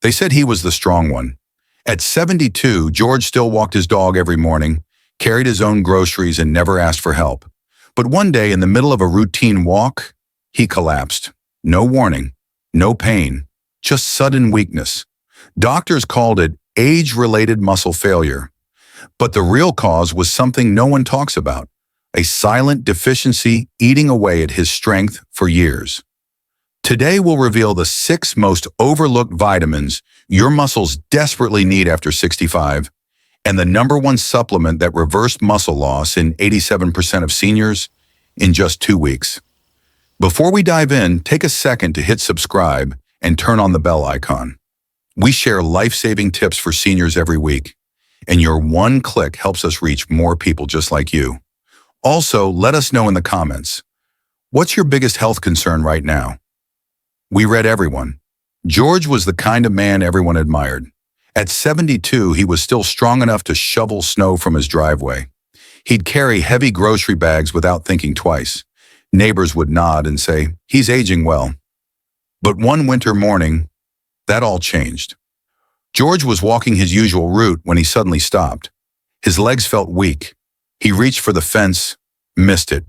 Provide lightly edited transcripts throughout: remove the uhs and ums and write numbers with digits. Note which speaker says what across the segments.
Speaker 1: They said he was the strong one. At 72, George still walked his dog every morning, carried his own groceries, and never asked for help. But one day, in the middle of a routine walk, he collapsed. No warning, no pain, just sudden weakness. Doctors called it age-related muscle failure. But the real cause was something no one talks about, a silent deficiency eating away at his strength for years. Today we'll reveal the 6 most overlooked vitamins your muscles desperately need after 65, and the #1 supplement that reversed muscle loss in 87% of seniors in just 2 weeks. Before we dive in, take a second to hit subscribe and turn on the bell icon. We share life-saving tips for seniors every week, and your one click helps us reach more people just like you. Also, let us know in the comments, what's your biggest health concern right now? We read everyone. George was the kind of man everyone admired. At 72, he was still strong enough to shovel snow from his driveway. He'd carry heavy grocery bags without thinking twice. Neighbors would nod and say, "He's aging well." But one winter morning, that all changed. George was walking his usual route when he suddenly stopped. His legs felt weak. He reached for the fence, missed it,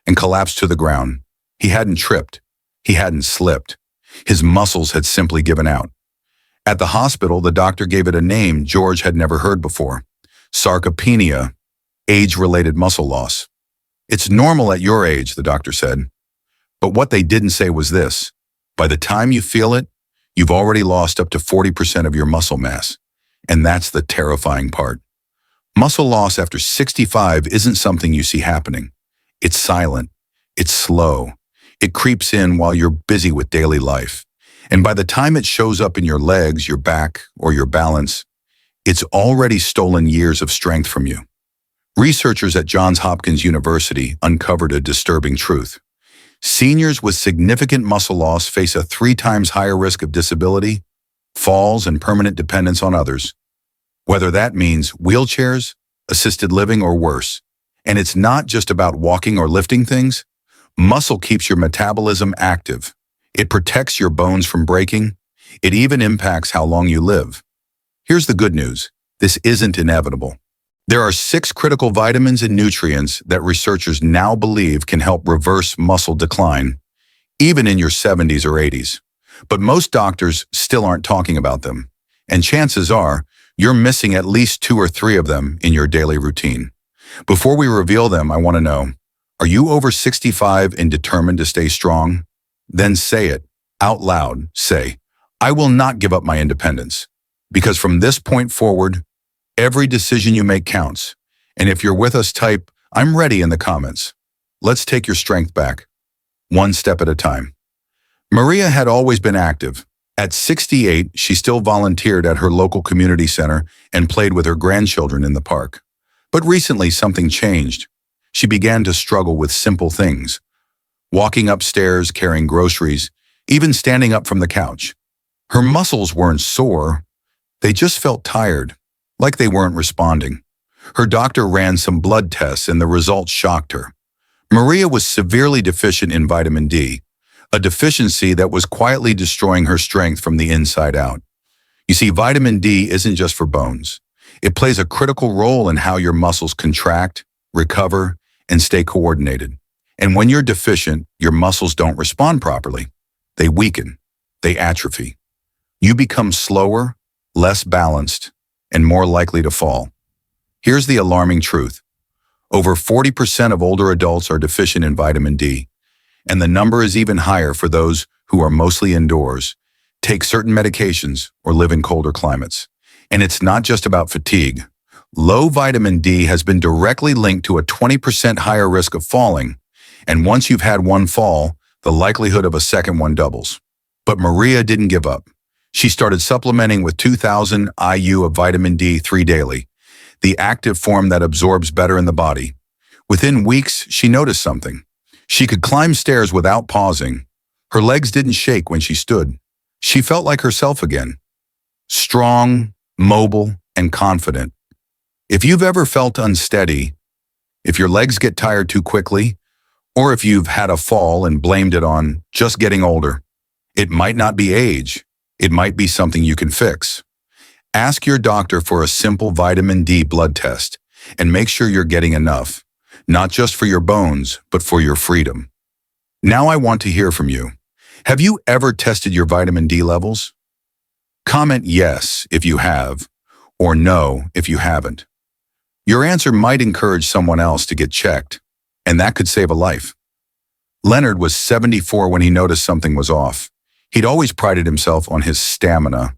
Speaker 1: and collapsed to the ground. He hadn't tripped. He hadn't slipped. His muscles had simply given out. At the hospital, the doctor gave it a name George had never heard before: sarcopenia, age-related muscle loss. "It's normal at your age," the doctor said. But what they didn't say was this: by the time you feel it, you've already lost up to 40% of your muscle mass. And that's the terrifying part. Muscle loss after 65 isn't something you see happening. It's silent. It's slow. It creeps in while you're busy with daily life. And by the time it shows up in your legs, your back, or your balance, it's already stolen years of strength from you. Researchers at Johns Hopkins University uncovered a disturbing truth. Seniors with significant muscle loss face a 3 times higher risk of disability, falls, and permanent dependence on others. Whether that means wheelchairs, assisted living, or worse. And it's not just about walking or lifting things. Muscle keeps your metabolism active. It protects your bones from breaking. It even impacts how long you live. Here's the good news. This isn't inevitable. There are 6 critical vitamins and nutrients that researchers now believe can help reverse muscle decline, even in your 70s or 80s. But most doctors still aren't talking about them. And chances are, you're missing at least 2 or 3 of them in your daily routine. Before we reveal them, I want to know, are you over 65 and determined to stay strong? Then say it out loud. Say, "I will not give up my independence." Because from this point forward, every decision you make counts. And if you're with us, type, "I'm ready" in the comments. Let's take your strength back, one step at a time. Maria had always been active. At 68, she still volunteered at her local community center and played with her grandchildren in the park. But recently, something changed. She began to struggle with simple things: walking upstairs, carrying groceries, even standing up from the couch. Her muscles weren't sore. They just felt tired, like they weren't responding. Her doctor ran some blood tests and the results shocked her. Maria was severely deficient in vitamin D, a deficiency that was quietly destroying her strength from the inside out. You see, vitamin D isn't just for bones. It plays a critical role in how your muscles contract, recover, and stay coordinated. And when you're deficient, your muscles don't respond properly. They weaken. They atrophy. You become slower, less balanced, and more likely to fall. Here's the alarming truth. Over 40% of older adults are deficient in vitamin D, and the number is even higher for those who are mostly indoors, take certain medications, or live in colder climates. And it's not just about fatigue. Low vitamin D has been directly linked to a 20% higher risk of falling, and once you've had one fall, the likelihood of a second one doubles. But Maria didn't give up. She started supplementing with 2,000 IU of vitamin D3 daily, the active form that absorbs better in the body. Within weeks, she noticed something. She could climb stairs without pausing. Her legs didn't shake when she stood. She felt like herself again. Strong, mobile, and confident. If you've ever felt unsteady, if your legs get tired too quickly, or if you've had a fall and blamed it on just getting older, it might not be age. It might be something you can fix. Ask your doctor for a simple vitamin D blood test and make sure you're getting enough, not just for your bones, but for your freedom. Now I want to hear from you. Have you ever tested your vitamin D levels? Comment yes if you have, or no if you haven't. Your answer might encourage someone else to get checked, and that could save a life. Leonard was 74 when he noticed something was off. He'd always prided himself on his stamina,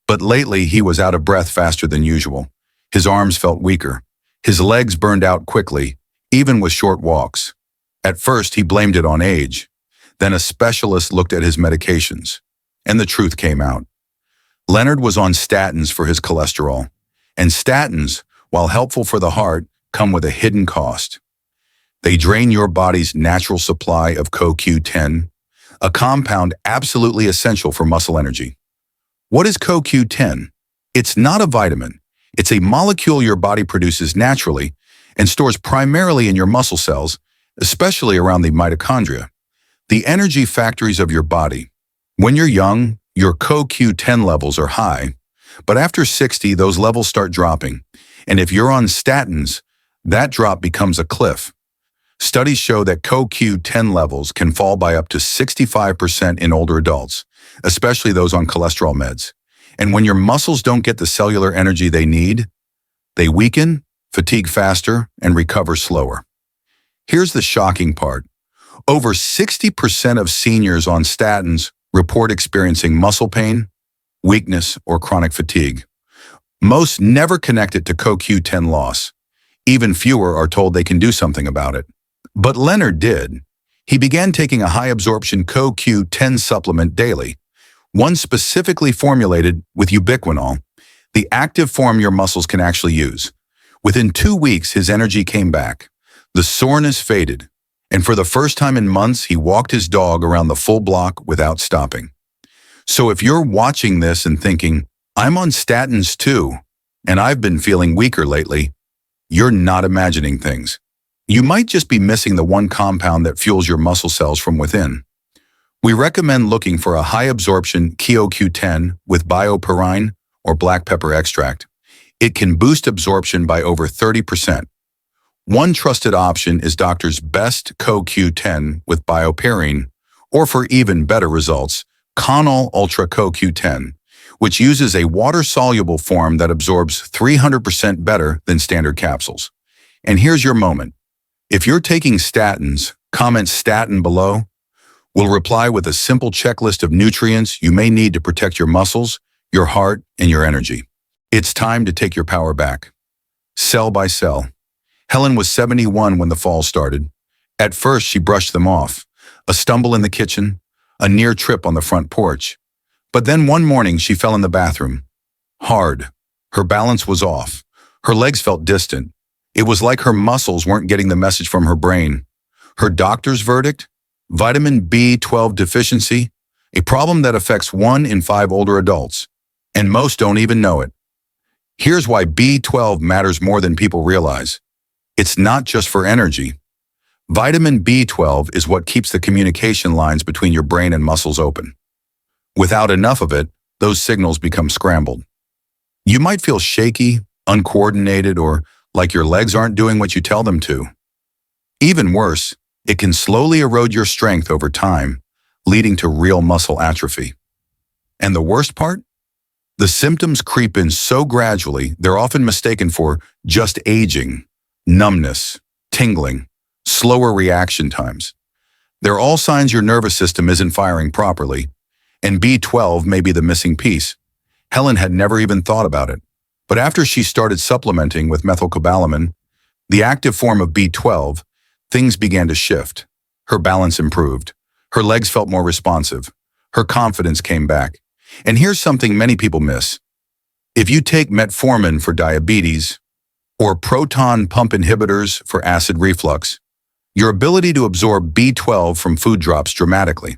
Speaker 1: but lately he was out of breath faster than usual. His arms felt weaker. His legs burned out quickly, even with short walks. At first, he blamed it on age. Then a specialist looked at his medications, and the truth came out. Leonard was on statins for his cholesterol, and statins, while helpful for the heart, come with a hidden cost. They drain your body's natural supply of CoQ10, a compound absolutely essential for muscle energy. What is CoQ10? It's not a vitamin. It's a molecule your body produces naturally and stores primarily in your muscle cells, especially around the mitochondria, the energy factories of your body. When you're young, your CoQ10 levels are high, but after 60, those levels start dropping. And if you're on statins, that drop becomes a cliff. Studies show that CoQ10 levels can fall by up to 65% in older adults, especially those on cholesterol meds. And when your muscles don't get the cellular energy they need, they weaken, fatigue faster, and recover slower. Here's the shocking part. Over 60% of seniors on statins report experiencing muscle pain, weakness, or chronic fatigue. Most never connect it to CoQ10 loss. Even fewer are told they can do something about it. But Leonard did. He began taking a high-absorption CoQ10 supplement daily, one specifically formulated with ubiquinol, the active form your muscles can actually use. Within 2 weeks, his energy came back. The soreness faded, and for the first time in months, he walked his dog around the full block without stopping. So if you're watching this and thinking, I'm on statins too, and I've been feeling weaker lately, you're not imagining things. You might just be missing the one compound that fuels your muscle cells from within. We recommend looking for a high-absorption CoQ10 with bioperine or black pepper extract. It can boost absorption by over 30%. One trusted option is Doctor's Best CoQ10 with bioperine, or for even better results, Conol Ultra CoQ10, which uses a water-soluble form that absorbs 300% better than standard capsules. And here's your moment. If you're taking statins, comment statin below. We'll reply with a simple checklist of nutrients you may need to protect your muscles, your heart, and your energy. It's time to take your power back. Cell by cell. Helen was 71 when the falls started. At first, she brushed them off. A stumble in the kitchen, a near trip on the front porch. But then one morning, she fell in the bathroom. Hard. Her balance was off. Her legs felt distant. It was like her muscles weren't getting the message from her brain. Her doctor's verdict? Vitamin B12 deficiency, a problem that affects 1 in 5 older adults, and most don't even know it. Here's why B12 matters more than people realize. It's not just for energy. Vitamin B12 is what keeps the communication lines between your brain and muscles open. Without enough of it, those signals become scrambled. You might feel shaky, uncoordinated, or like your legs aren't doing what you tell them to. Even worse, it can slowly erode your strength over time, leading to real muscle atrophy. And the worst part? The symptoms creep in so gradually, they're often mistaken for just aging, numbness, tingling, slower reaction times. They're all signs your nervous system isn't firing properly, and B12 may be the missing piece. Helen had never even thought about it. But after she started supplementing with methylcobalamin, the active form of B12, things began to shift. Her balance improved. Her legs felt more responsive. Her confidence came back. And here's something many people miss. If you take metformin for diabetes or proton pump inhibitors for acid reflux, your ability to absorb B12 from food drops dramatically.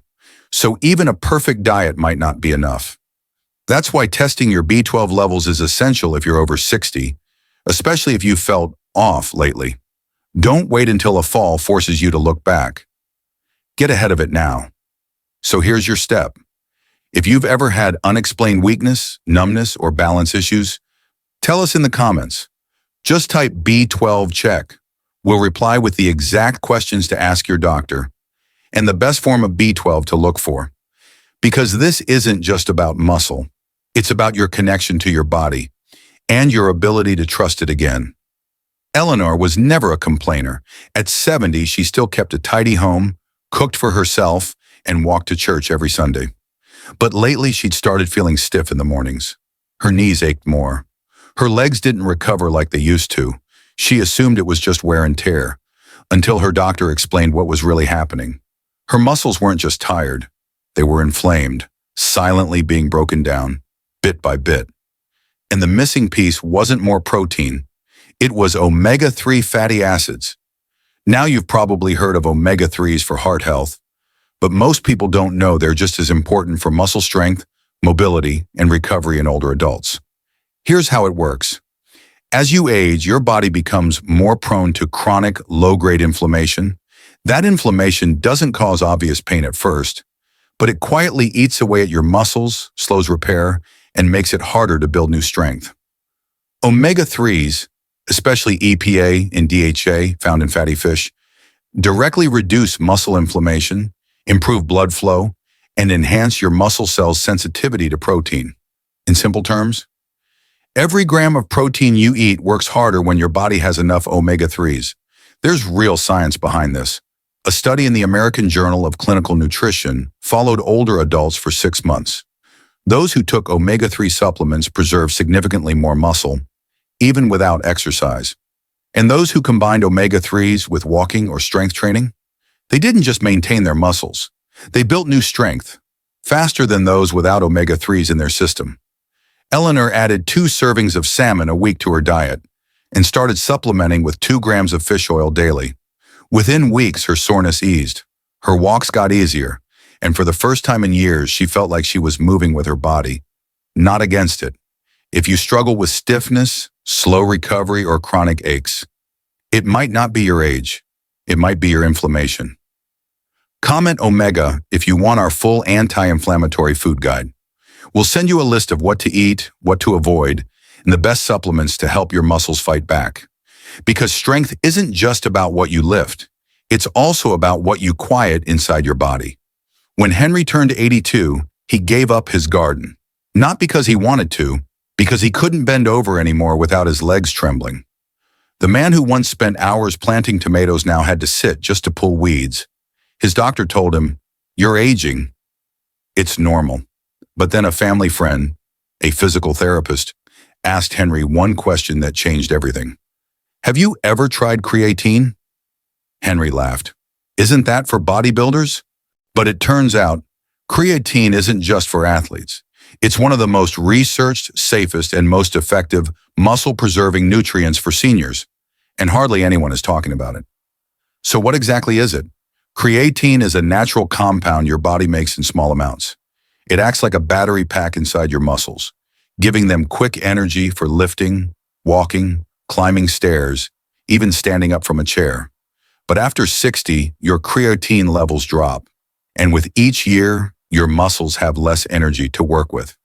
Speaker 1: So even a perfect diet might not be enough. That's why testing your B12 levels is essential if you're over 60, especially if you've felt off lately. Don't wait until a fall forces you to look back. Get ahead of it now. So here's your step. If you've ever had unexplained weakness, numbness, or balance issues, tell us in the comments. Just type B12 check. We'll reply with the exact questions to ask your doctor and the best form of B12 to look for. Because this isn't just about muscle. It's about your connection to your body and your ability to trust it again. Eleanor was never a complainer. At 70, she still kept a tidy home, cooked for herself, and walked to church every Sunday. But lately, she'd started feeling stiff in the mornings. Her knees ached more. Her legs didn't recover like they used to. She assumed it was just wear and tear, until her doctor explained what was really happening. Her muscles weren't just tired. They were inflamed, silently being broken down, bit by bit. And the missing piece wasn't more protein. It was omega-3 fatty acids. Now you've probably heard of omega-3s for heart health, but most people don't know they're just as important for muscle strength, mobility, and recovery in older adults. Here's how it works. As you age, your body becomes more prone to chronic, low-grade inflammation. That inflammation doesn't cause obvious pain at first, but it quietly eats away at your muscles, slows repair, and makes it harder to build new strength. Omega-3s, especially EPA and DHA found in fatty fish, directly reduce muscle inflammation, improve blood flow, and enhance your muscle cells' sensitivity to protein. In simple terms, every gram of protein you eat works harder when your body has enough omega-3s. There's real science behind this. A study in the American Journal of Clinical Nutrition followed older adults for 6 months. Those who took omega-3 supplements preserved significantly more muscle, even without exercise. And those who combined omega-3s with walking or strength training, they didn't just maintain their muscles. They built new strength, faster than those without omega-3s in their system. Eleanor added 2 servings of salmon a week to her diet and started supplementing with 2 grams of fish oil daily. Within weeks, her soreness eased. Her walks got easier, and for the first time in years, she felt like she was moving with her body, not against it. If you struggle with stiffness, slow recovery, or chronic aches, it might not be your age. It might be your inflammation. Comment Omega if you want our full anti-inflammatory food guide. We'll send you a list of what to eat, what to avoid, and the best supplements to help your muscles fight back. Because strength isn't just about what you lift. It's also about what you quiet inside your body. When Henry turned 82, he gave up his garden. Not because he wanted to, because he couldn't bend over anymore without his legs trembling. The man who once spent hours planting tomatoes now had to sit just to pull weeds. His doctor told him, "You're aging. It's normal." But then a family friend, a physical therapist, asked Henry one question that changed everything. "Have you ever tried creatine?" Henry laughed. "Isn't that for bodybuilders?" But it turns out, creatine isn't just for athletes. It's one of the most researched, safest, and most effective muscle-preserving nutrients for seniors, and hardly anyone is talking about it. So what exactly is it? Creatine is a natural compound your body makes in small amounts. It acts like a battery pack inside your muscles, giving them quick energy for lifting, walking, climbing stairs, even standing up from a chair. But after 60, your creatine levels drop. And with each year, your muscles have less energy to work with.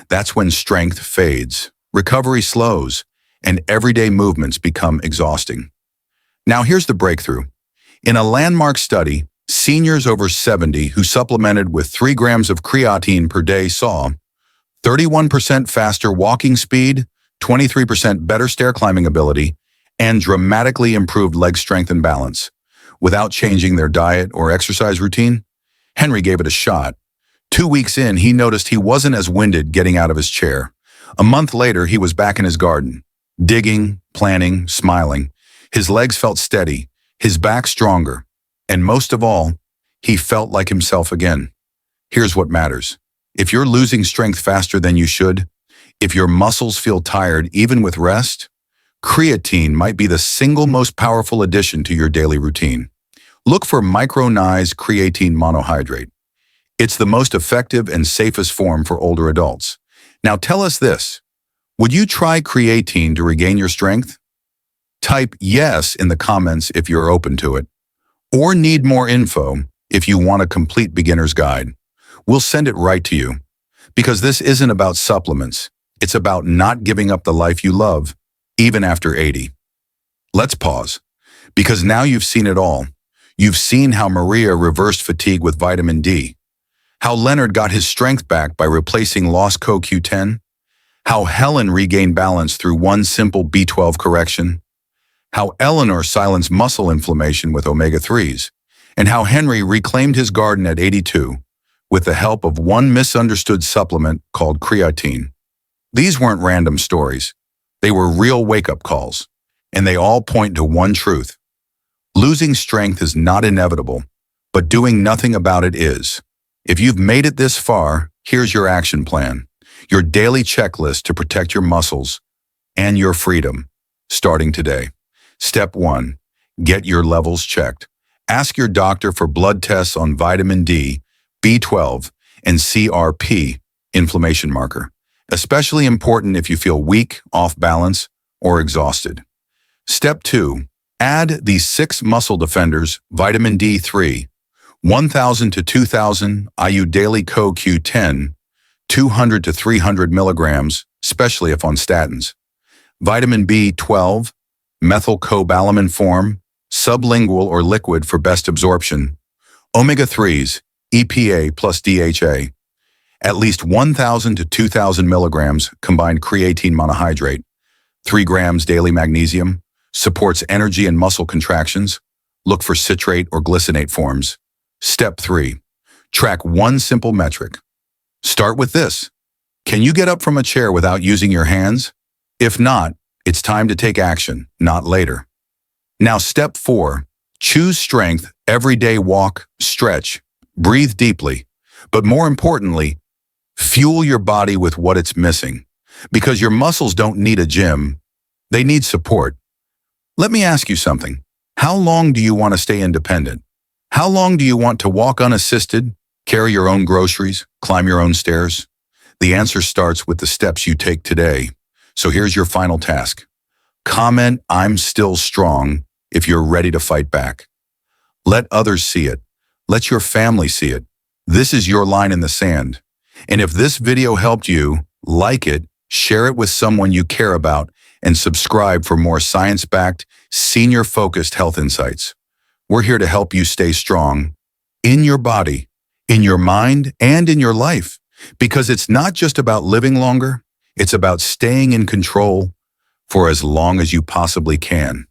Speaker 1: That's when strength fades, recovery slows, and everyday movements become exhausting. Now here's the breakthrough. In a landmark study, seniors over 70 who supplemented with 3 grams of creatine per day saw 31% faster walking speed, 23% better stair climbing ability, and dramatically improved leg strength and balance. Without changing their diet or exercise routine, Henry gave it a shot. 2 weeks in, he noticed he wasn't as winded getting out of his chair. A month later, he was back in his garden, digging, planting, smiling. His legs felt steady, his back stronger, and most of all, he felt like himself again. Here's what matters. If you're losing strength faster than you should, if your muscles feel tired even with rest, creatine might be the single most powerful addition to your daily routine. Look for micronized creatine monohydrate. It's the most effective and safest form for older adults. Now tell us this, would you try creatine to regain your strength? Type yes in the comments if you're open to it, or need more info if you want a complete beginner's guide. We'll send it right to you. Because this isn't about supplements. It's about not giving up the life you love, even after 80. Let's pause, because now you've seen it all. You've seen how Maria reversed fatigue with vitamin D, how Leonard got his strength back by replacing lost CoQ10, how Helen regained balance through one simple B12 correction, how Eleanor silenced muscle inflammation with omega-3s, and how Henry reclaimed his garden at 82 with the help of one misunderstood supplement called creatine. These weren't random stories. They were real wake-up calls, and they all point to one truth. Losing strength is not inevitable, but doing nothing about it is. If you've made it this far, here's your action plan, your daily checklist to protect your muscles and your freedom, starting today. Step 1. Get your levels checked. Ask your doctor for blood tests on vitamin D, B12, and CRP, inflammation marker, especially important if you feel weak, off balance, or exhausted. Step 2. Add these 6 muscle defenders, vitamin D3, 1,000 to 2,000 IU daily CoQ10, 200 to 300 milligrams, especially if on statins. Vitamin B12, methylcobalamin form, sublingual or liquid for best absorption. Omega-3s, EPA plus DHA. At least 1,000 to 2,000 milligrams combined creatine monohydrate. 3 grams daily magnesium. Supports energy and muscle contractions. Look for citrate or glycinate forms. Step 3. Track one simple metric. Start with this. Can you get up from a chair without using your hands? If not, it's time to take action, not later. Now, step 4. Choose strength, everyday walk, stretch, breathe deeply, but more importantly, fuel your body with what it's missing. Because your muscles don't need a gym, they need support. Let me ask you something. How long do you want to stay independent? How long do you want to walk unassisted, carry your own groceries, climb your own stairs? The answer starts with the steps you take today. So here's your final task. Comment, "I'm still strong," if you're ready to fight back. Let others see it. Let your family see it. This is your line in the sand. And if this video helped you, like it, share it with someone you care about, and subscribe for more science-backed, senior-focused health insights. We're here to help you stay strong in your body, in your mind, and in your life. Because it's not just about living longer, it's about staying in control for as long as you possibly can.